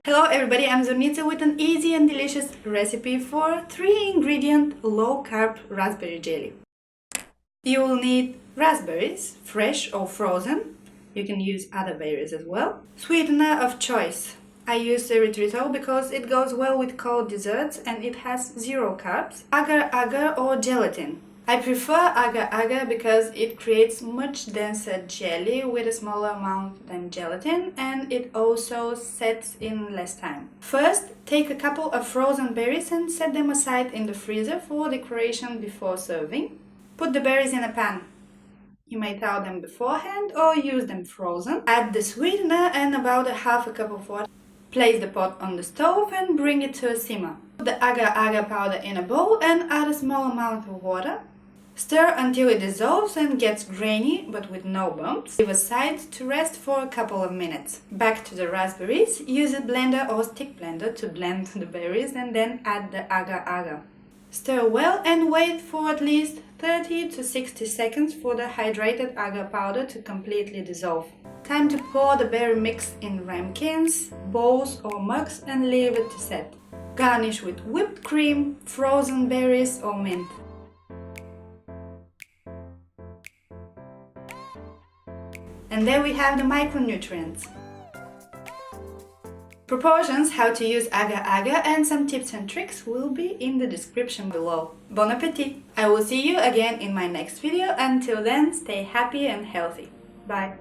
Hello everybody, I'm Zornitsa with an easy and delicious recipe for 3-ingredient low-carb raspberry jelly. You will need raspberries, fresh or frozen. You can use other berries as well. Sweetener of choice. I use erythritol because it goes well with cold desserts and it has 0 carbs. Agar-agar or gelatin. I prefer agar-agar because it creates much denser jelly with a smaller amount than gelatin, and it also sets in less time. First, take a couple of frozen berries and set them aside in the freezer for decoration before serving. Put the berries in a pan. You may thaw them beforehand or use them frozen. Add the sweetener and about a half a cup of water. Place the pot on the stove and bring it to a simmer. Put the agar-agar powder in a bowl and add a small amount of water. Stir until it dissolves and gets grainy, but with no bumps. Leave aside to rest for a couple of minutes. Back to the raspberries. Use a blender or stick blender to blend the berries and then add the agar-agar. Stir well and wait for at least 30 to 60 seconds for the hydrated agar powder to completely dissolve. Time to pour the berry mix in ramekins, bowls or mugs and leave it to set. Garnish with whipped cream, frozen berries or mint. And there we have the micronutrients. Proportions, how to use agar-agar and some tips and tricks will be in the description below. Bon appetit! I will see you again in my next video. Until then, stay happy and healthy. Bye!